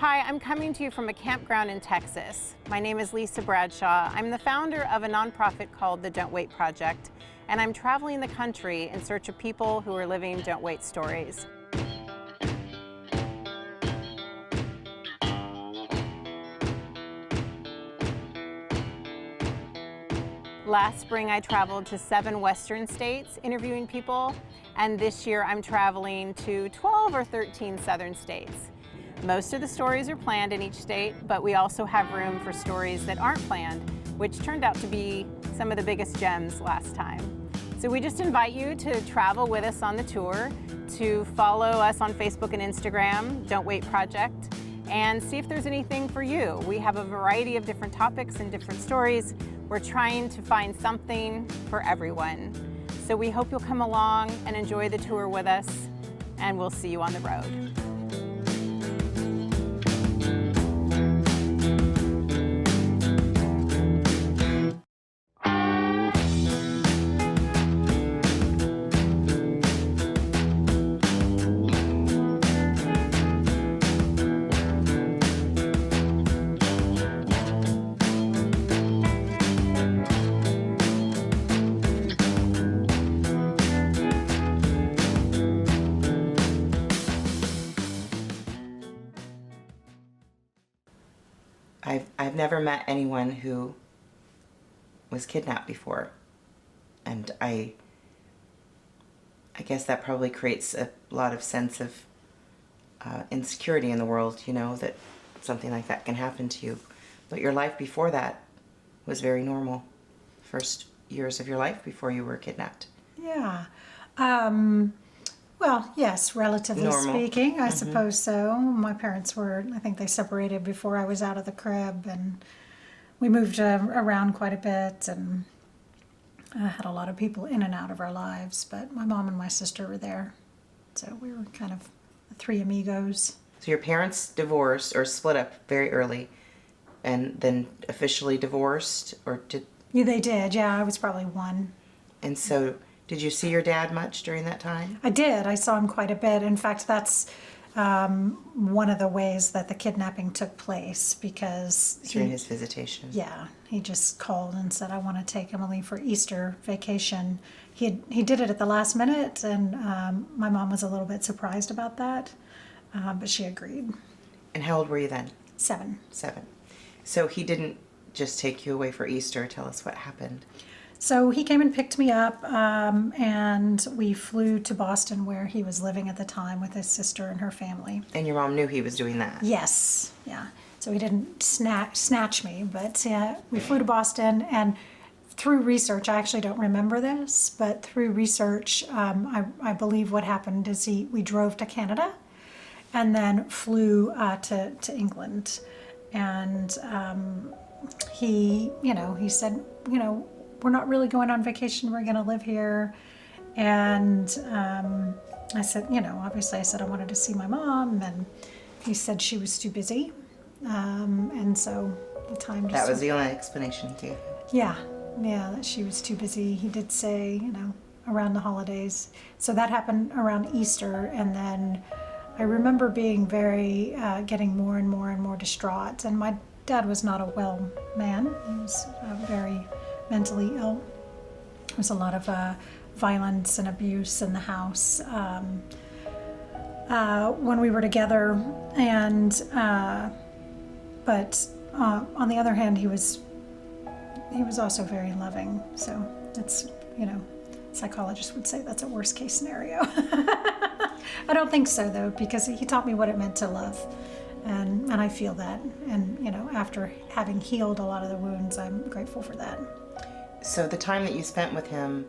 Hi, I'm coming to you from a campground in Texas. My name is Lisa Bradshaw. I'm the founder of a nonprofit called the Don't Wait Project, and I'm traveling the country in search of people who are living Don't Wait stories. Last spring, I traveled to 7 western states interviewing people, and this year I'm traveling to 12 or 13 southern states. Most of the stories are planned in each state, but we also have room for stories that aren't planned, which turned out to be some of the biggest gems last time. So we just invite you to travel with us on the tour, to follow us on Facebook and Instagram, Don't Wait Project, and see if there's anything for you. We have a variety of different topics and different stories. We're trying to find something for everyone. So we hope you'll come along and enjoy the tour with us, and we'll see you on the road. I've never met anyone who was kidnapped before, and I guess that probably creates a lot of sense of insecurity in the world, you know, that something like that can happen to you. But your life before that was very normal. First years of your life before you were kidnapped. Yeah. Well, yes, relatively speaking, I suppose so. My parents were, I think they separated before I was out of the crib, and we moved around quite a bit and had a lot of people in and out of our lives, but my mom and my sister were there. So we were kind of the three amigos. So your parents divorced or split up very early and then officially divorced, or did... Yeah, they did, yeah. I was probably 1. And so did you see your dad much during that time? I did. I saw him quite a bit. In fact, that's one of the ways that the kidnapping took place, because during his visitation. Yeah, he just called and said, I want to take Emily for Easter vacation. He did it at the last minute, and my mom was a little bit surprised about that, but she agreed. And how old were you then? 7. 7. So he didn't just take you away for Easter. Tell us what happened. So he came and picked me up, and we flew to Boston, where he was living at the time with his sister and her family. And your mom knew he was doing that? Yes, yeah. So he didn't snatch me, but we flew to Boston, and through research, I actually don't remember this, but through research, I believe what happened is we drove to Canada and then flew to England. And he said, we're not really going on vacation, we're going to live here. And I said, obviously I said I wanted to see my mom, and he said she was too busy. And so the time just... That was the only explanation he gave. Yeah, that she was too busy. He did say, around the holidays. So that happened around Easter, and then I remember being getting more and more and more distraught. And my dad was not a well man. He was very mentally ill. There was a lot of violence and abuse in the house when we were together, but on the other hand, he was also very loving. So that's, psychologists would say that's a worst case scenario. I don't think so, though, because he taught me what it meant to love. And I feel that. And, after having healed a lot of the wounds, I'm grateful for that. So the time that you spent with him,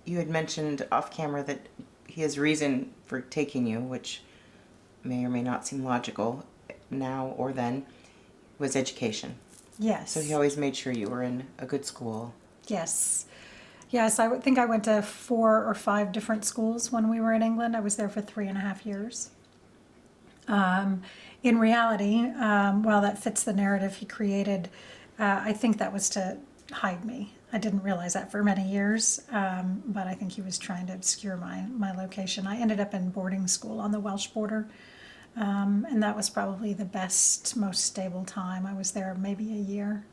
you had mentioned off camera that his reason for taking you, which may or may not seem logical now or then, was education. Yes. So he always made sure you were in a good school. Yes. Yes, I think I went to 4 or 5 different schools when we were in England. I was there for 3.5 years. In reality, while that fits the narrative he created, I think that was to hide me. I didn't realize that for many years, but I think he was trying to obscure my location. I ended up in boarding school on the Welsh border, And that was probably the best, most stable time. I was there maybe a year.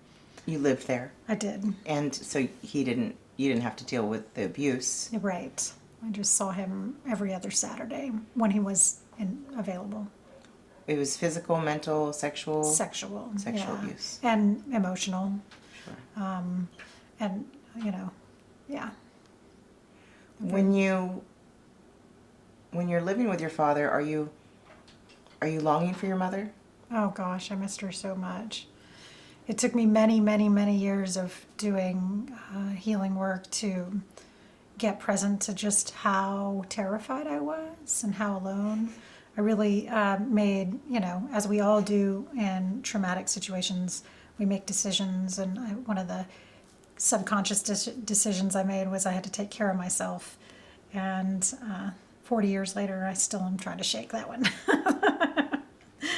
You lived there, I did. and so you didn't have to deal with the abuse. Right. I just saw him every other Saturday when he was available. It was physical, mental, sexual. Sexual. Sexual yeah. abuse. And emotional. Sure. And, yeah. When you're living with your father, are you longing for your mother? Oh gosh, I missed her so much. It took me many, many, many years of doing healing work to get present to just how terrified I was and how alone. I really made, as we all do in traumatic situations, we make decisions. And one of the subconscious decisions I made was I had to take care of myself. And 40 years later, I still am trying to shake that one.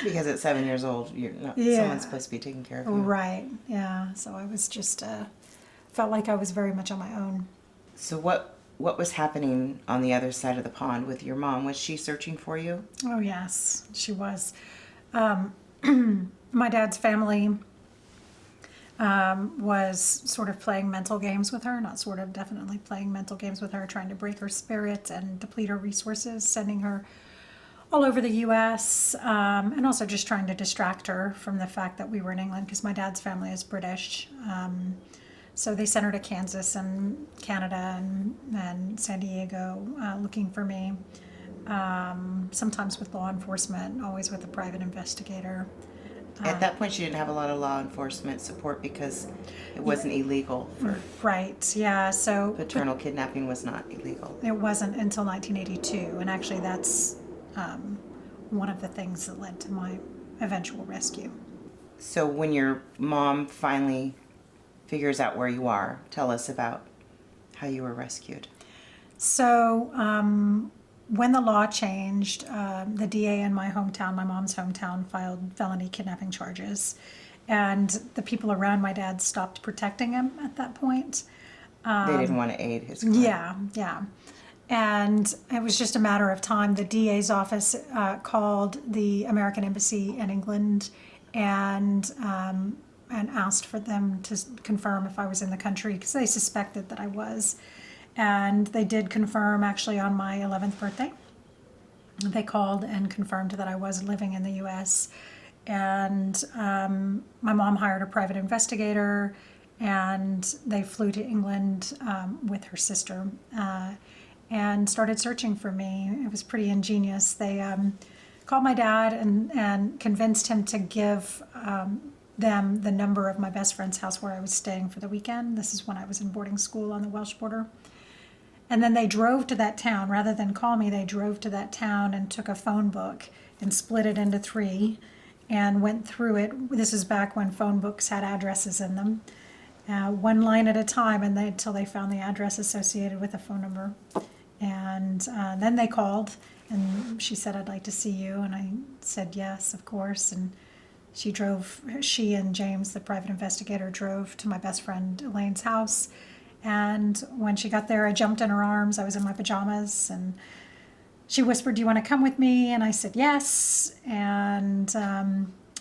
Because at 7 years old, you're not someone's supposed to be taking care of you. Right, yeah. So I was just, felt like I was very much on my own. So what was happening on the other side of the pond with your mom? Was she searching for you? Oh, yes, she was. My dad's family was sort of playing mental games with her, not sort of, definitely playing mental games with her, trying to break her spirit and deplete her resources, sending her all over the U.S., and also just trying to distract her from the fact that we were in England, because my dad's family is British. So they sent her to Kansas and Canada and San Diego looking for me, sometimes with law enforcement, always with a private investigator. At that point, she didn't have a lot of law enforcement support because it wasn't illegal for Right, yeah, so paternal kidnapping was not illegal. it wasn't until 1982, and actually that's one of the things that led to my eventual rescue. So when your mom finally figures out where you are, tell us about how you were rescued. So when the law changed, the DA in my hometown, my mom's hometown, filed felony kidnapping charges. And the people around my dad stopped protecting him at that point. They didn't want to aid his crime. Yeah. And it was just a matter of time. The DA's office called the American Embassy in England and asked for them to confirm if I was in the country, because they suspected that I was. And they did confirm, actually, on my 11th birthday. They called and confirmed that I was living in the U.S. And my mom hired a private investigator, and they flew to England with her sister and started searching for me. It was pretty ingenious. They called my dad and convinced him to give them the number of my best friend's house where I was staying for the weekend. This is when I was in boarding school on the Welsh border. And then they drove to that town. Rather than call me, they drove to that town and took a phone book and split it into 3 and went through it. This is back when phone books had addresses in them. One line at a time, and until they found the address associated with the phone number. And then they called, and she said, "I'd like to see you." And I said, "Yes, of course." And she and James, the private investigator, drove to my best friend Elaine's house. And when she got there, I jumped in her arms. I was in my pajamas, and she whispered, "Do you want to come with me?" And I said, "Yes." And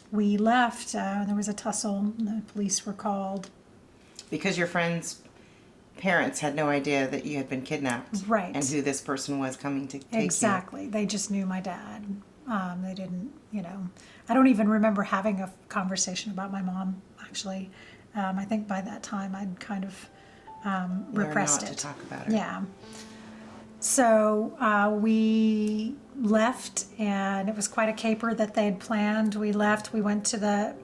we left. There was a tussle. The police were called. Because your friend's parents had no idea that you had been kidnapped. Right. And who this person was coming to take Exactly. They just knew my dad. They didn't, I don't even remember having a conversation about my mom, actually. I think by that time I'd kind of repressed not it. to talk about it. Yeah. So we left, and it was quite a caper that they had planned. We left. We went to the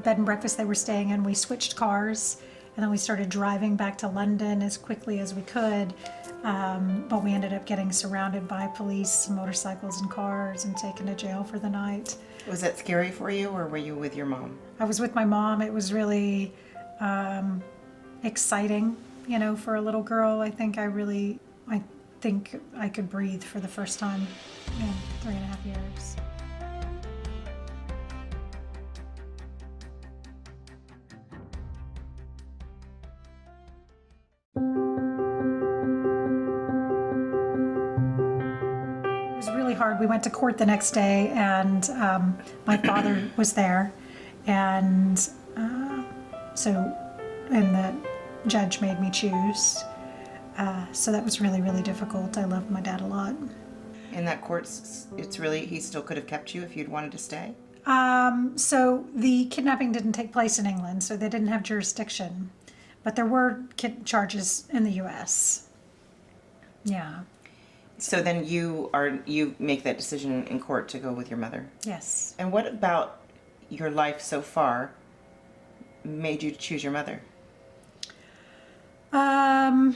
bed and breakfast they were staying in. We switched cars, and then we started driving back to London as quickly as we could. But we ended up getting surrounded by police, motorcycles, and cars, and taken to jail for the night. Was that scary for you, or were you with your mom? I was with my mom. It was really exciting, for a little girl. I think I could breathe for the first time in 3.5 years. It was really hard. We went to court the next day, and my father was there, and the judge made me choose. So that was really, really difficult. I loved my dad a lot. In that court, it's really, he still could have kept you if you'd wanted to stay? So the kidnapping didn't take place in England, so they didn't have jurisdiction. But there were charges in the U.S. Yeah. So then you make that decision in court to go with your mother? Yes. And what about your life so far made you choose your mother? That's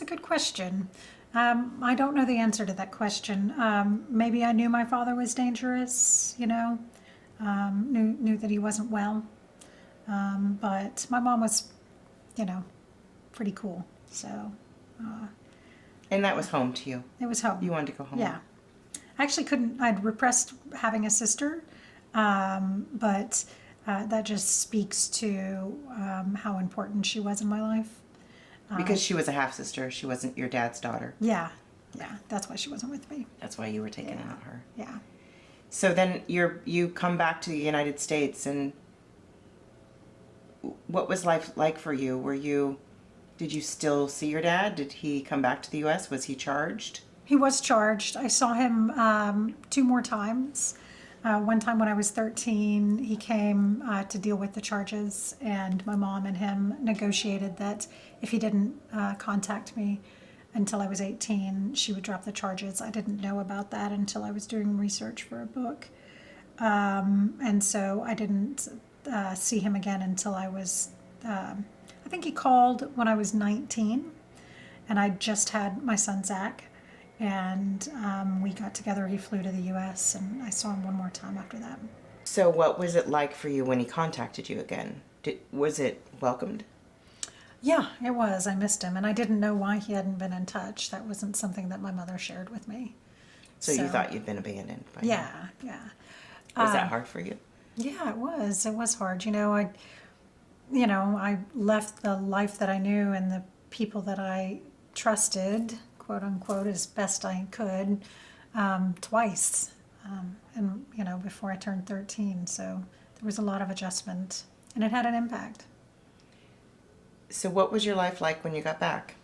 a good question. I don't know the answer to that question. Maybe I knew my father was dangerous, knew that he wasn't well. But my mom was, pretty cool. So. And that was home to you? It was home. You wanted to go home? Yeah. I actually couldn't, I'd repressed having a sister, but that just speaks to how important she was in my life. Because she was a half-sister, she wasn't your dad's daughter. Yeah, that's why she wasn't with me. That's why you were taking out her. Yeah. So then you come back to the United States, and what was life like for you? Did you still see your dad? Did he come back to the U.S.? Was he charged? He was charged. I saw him 2 more times. One time when I was 13, he came to deal with the charges, and my mom and him negotiated that if he didn't contact me until I was 18, she would drop the charges. I didn't know about that until I was doing research for a book. And so I didn't see him again until I was, I think he called when I was 19, and I just had my son Zach. And we got together, he flew to the U.S., and I saw him one more time after that. So what was it like for you when he contacted you again? Was it welcomed? Yeah, it was. I missed him, and I didn't know why he hadn't been in touch. That wasn't something that my mother shared with me. So you thought you'd been abandoned by him? Yeah. Was that hard for you? Yeah, it was. It was hard. I left the life that I knew and the people that I trusted, quote unquote, as best I could, twice. And before I turned 13. So there was a lot of adjustment, and it had an impact. So what was your life like when you got back?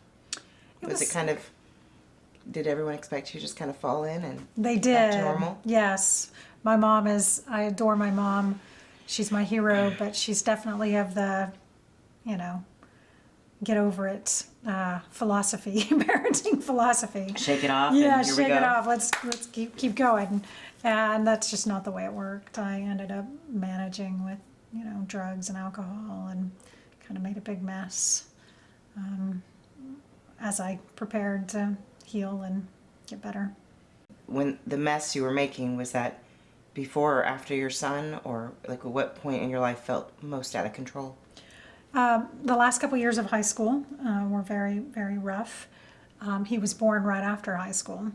Was it kind of, did everyone expect you to just kind of fall in and they did. Back to normal? Yes. My mom I adore my mom. She's my hero, but she's definitely of the, get over it philosophy, parenting philosophy. Shake it off. Yeah, and here shake we go. it off. Let's keep going. And that's just not the way it worked. I ended up managing with, drugs and alcohol, and kind of made a big mess as I prepared to heal and get better. When the mess you were making, was that before or after your son, or like at what point in your life felt most out of control? The last couple years of high school were very, very rough. He was born right after high school.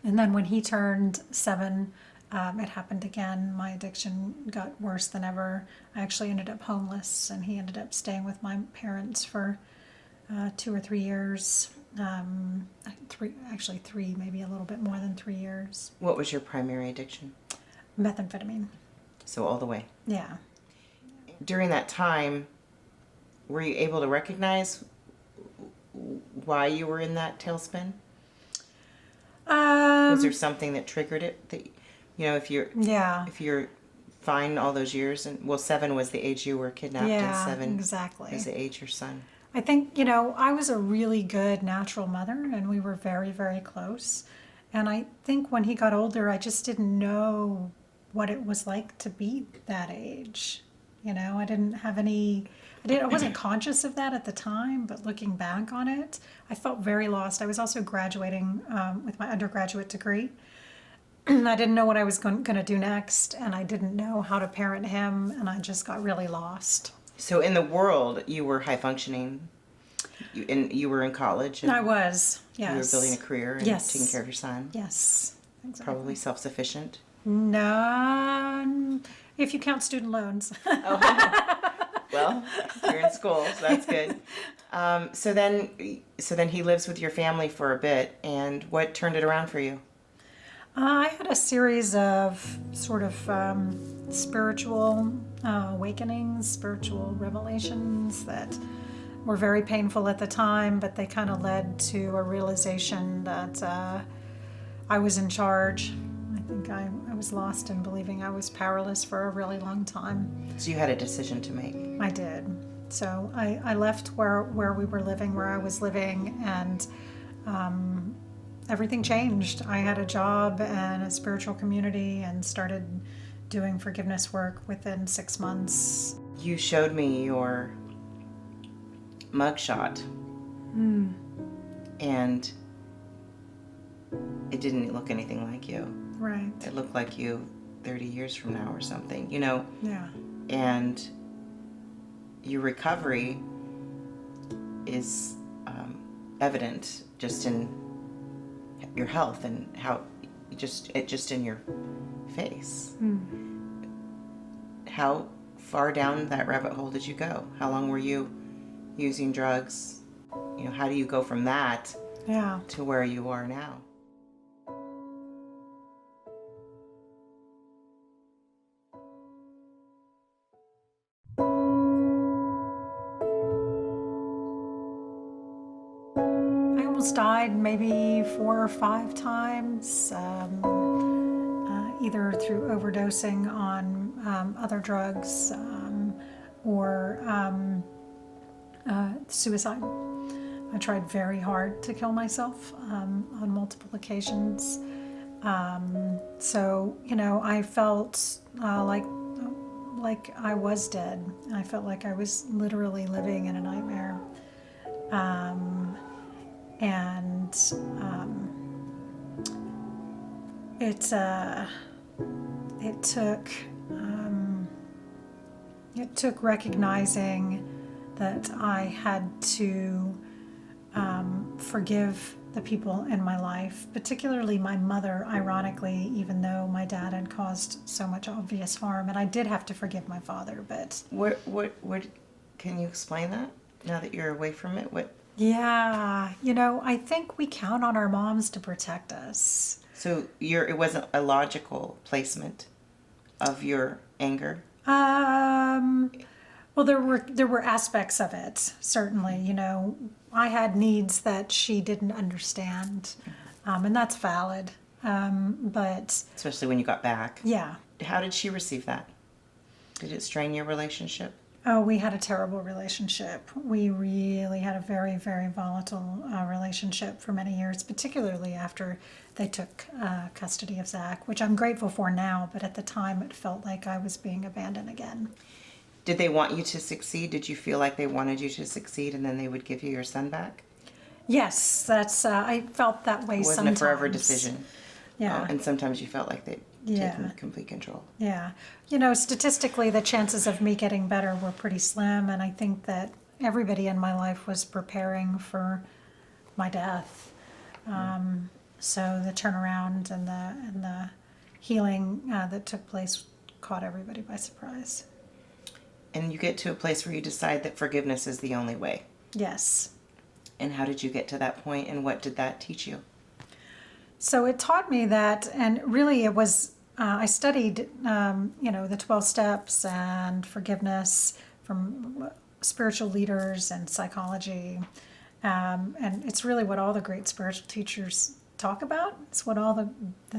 And then when he turned 7, it happened again. My addiction got worse than ever. I actually ended up homeless, and he ended up staying with my parents for 2 or 3 years. 3, maybe a little bit more than 3 years. What was your primary addiction? Methamphetamine. So all the way. Yeah. During that time, were you able to recognize why you were in that tailspin? Was there something that triggered it? That, if you're fine all those years, and 7 was the age you were kidnapped, and 7 exactly. is the age your son. I think, I was a really good natural mother, and we were very, very close. And I think when he got older, I just didn't know what it was like to be that age. I didn't have I wasn't conscious of that at the time, but looking back on it, I felt very lost. I was also graduating with my undergraduate degree. I didn't know what I was going to do next, and I didn't know how to parent him, and I just got really lost. So in the world, you were high functioning, you were in college. And I was, yes. You were building a career and taking care of your son. Yes, exactly. Probably self-sufficient. No, if you count student loans. Well, you're in school, so that's good. So then he lives with your family for a bit, and what turned it around for you? I had a series of sort of spiritual awakenings, spiritual revelations that were very painful at the time, but they kind of led to a realization that I was in charge. I think I was lost in believing I was powerless for a really long time. So you had a decision to make. I did. So I left where we were living, where I was living, and everything changed. I had a job and a spiritual community and started doing forgiveness work within 6 months. You showed me your mugshot, and it didn't look anything like you. Right. It looked like you 30 years from now or something, you know? Yeah. And your recovery is evident just in your health and how just in your face. How far down that rabbit hole did you go? How long were you using drugs? You know, how do you go from that to where you are now? I almost died maybe 4 or 5 times, either through overdosing on other drugs or suicide. I tried very hard to kill myself on multiple occasions. So, you know, I felt like I was dead. I felt like I was literally living in a nightmare. It took recognizing that I had to forgive the people in my life, particularly my mother, ironically, even though my dad had caused so much obvious harm, and I did have to forgive my father. But What can you explain that now that you're away from it? What? yeah, you know, I think we count on our moms to protect us. So it wasn't a logical placement of your anger? Well, there were aspects of it, certainly. You know, I had needs that she didn't understand, and that's valid. But Especially when you got back. yeah. How did she receive that? Did it strain your relationship? Oh, we had a terrible relationship. We really had a very, very volatile relationship for many years, particularly after they took custody of Zach, which I'm grateful for now, but at the time it felt like I was being abandoned again. Did they want you to succeed? Did you feel like they wanted you to succeed and then they would give you your son back? Yes, that's. I felt that way sometimes. It wasn't a forever decision. Yeah. And sometimes you felt like they'd taken complete control. Yeah. You know, statistically, the chances of me getting better were pretty slim, and I think that everybody in my life was preparing for my death. So the turnaround and the healing that took place caught everybody by surprise. And you get to a place where you decide that forgiveness is the only way. Yes. And how did you get to that point, and what did that teach you? So it taught me that, and really it was, I studied, the 12 steps and forgiveness from spiritual leaders and psychology. And it's really what all the great spiritual teachers talk about. It's what all the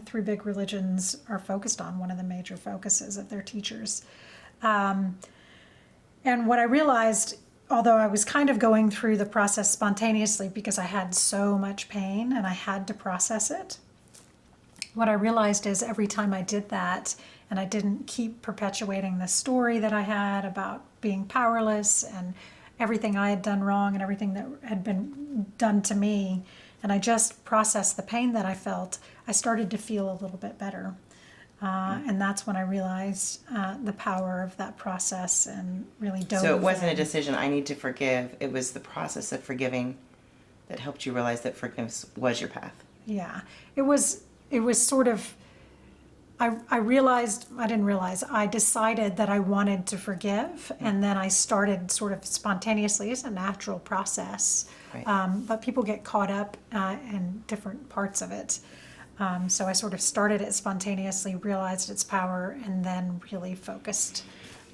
3 big religions are focused on, one of the major focuses of their teachers. And what I realized, although I was kind of going through the process spontaneously because I had so much pain and I had to process it, what I realized is every time I did that and I didn't keep perpetuating the story that I had about being powerless and everything I had done wrong and everything that had been done to me, and I just processed the pain that I felt, I started to feel a little bit better. And that's when I realized the power of that process and really dove in. So it wasn't a decision, I need to forgive. It was the process of forgiving that helped you realize that forgiveness was your path. Yeah. It was sort of I decided that I wanted to forgive, and then I started sort of spontaneously. It's a natural process, Right. but people get caught up in different parts of it. So I sort of started it spontaneously, realized its power, and then really focused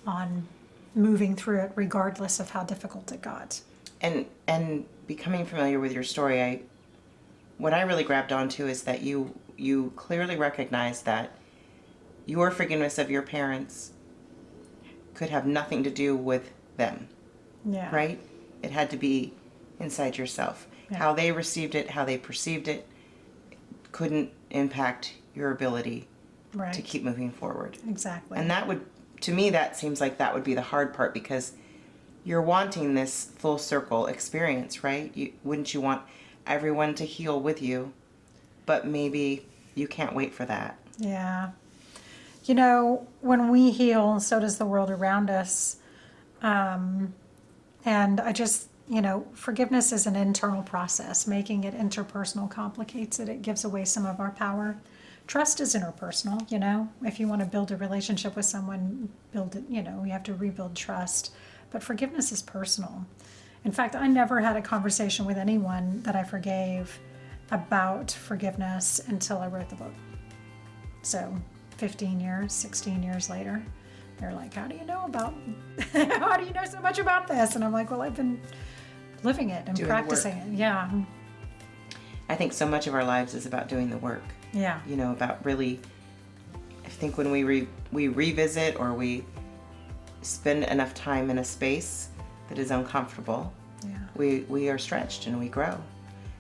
on moving through it regardless of how difficult it got. And becoming familiar with your story, what I really grabbed onto is that you clearly recognize that your forgiveness of your parents could have nothing to do with them, Yeah. right? It had to be inside yourself. Yeah. How they received it, how they perceived it, couldn't impact your ability Right. to keep moving forward. Exactly. And that would, to me, that seems like that would be the hard part, because you're wanting this full circle experience, right? Wouldn't you want everyone to heal with you? But maybe you can't wait for that. Yeah. You know, when we heal, so does the world around us. And I just, forgiveness is an internal process. Making it interpersonal complicates it. It gives away some of our power. Trust is interpersonal, If you want to build a relationship with someone, build it, you have to rebuild trust. But forgiveness is personal. In fact, I never had a conversation with anyone that I forgave about forgiveness until I wrote the book. So 15 years, 16 years later, they're like, how do you know so much about this? And I'm like, well, I've been living it and Doing the practicing work. it. Yeah. I think so much of our lives is about doing the work. Yeah. About really, I think when we revisit or we spend enough time in a space that is uncomfortable, Yeah. we are stretched and we grow.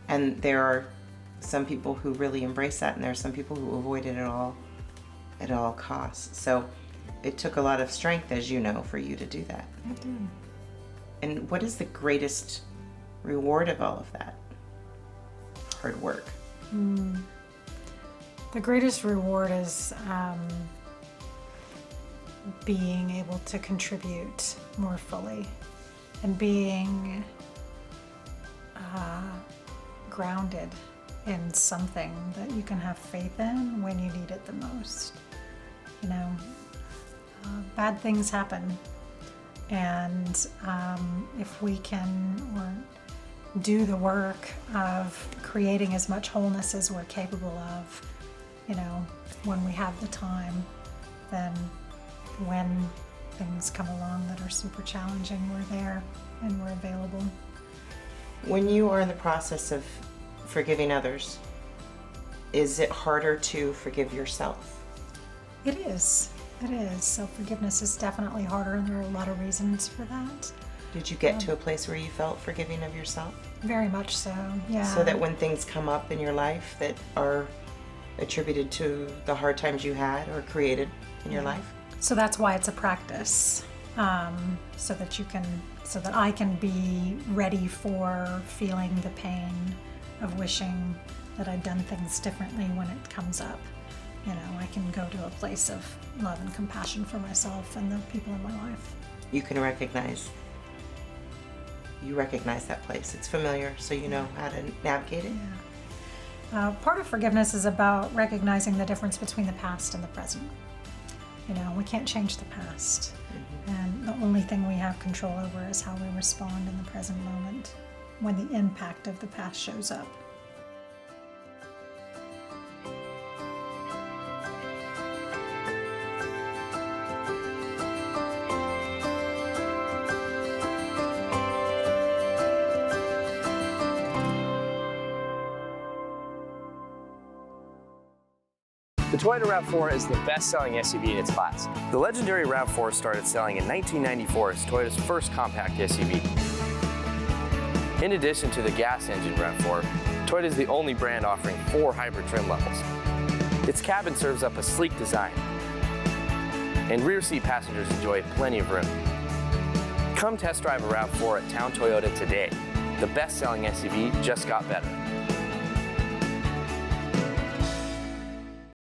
And there are some people who really embrace that, and there are some people who avoid it at all costs. So it took a lot of strength, as you know, for you to do that. I did. And what is the greatest reward of all of that hard work? The greatest reward is being able to contribute more fully and being grounded in something that you can have faith in when you need it the most. Bad things happen, and if we can do the work of creating as much wholeness as we're capable of, when we have the time, then when things come along that are super challenging, we're there and we're available. When you are in the process of forgiving others, is it harder to forgive yourself? It is. It is. Self-forgiveness is definitely harder, and there are a lot of reasons for that. Did you get to a place where you felt forgiving of yourself? Very much so, yeah. So that when things come up in your life that are attributed to the hard times you had or created in your life? So that's why it's a practice, so that I can be ready for feeling the pain of wishing that I'd done things differently when it comes up. I can go to a place of love and compassion for myself and the people in my life. You recognize that place. It's familiar, so you know how to navigate it. Yeah. Part of forgiveness is about recognizing the difference between the past and the present. We can't change the past. And the only thing we have control over is how we respond in the present moment when the impact of the past shows up. The Toyota RAV4 is the best-selling SUV in its class. The legendary RAV4 started selling in 1994 as Toyota's first compact SUV. In addition to the gas-engine RAV4, Toyota is the only brand offering 4 hybrid trim levels. Its cabin serves up a sleek design, and rear seat passengers enjoy plenty of room. Come test drive a RAV4 at Town Toyota today. The best-selling SUV just got better.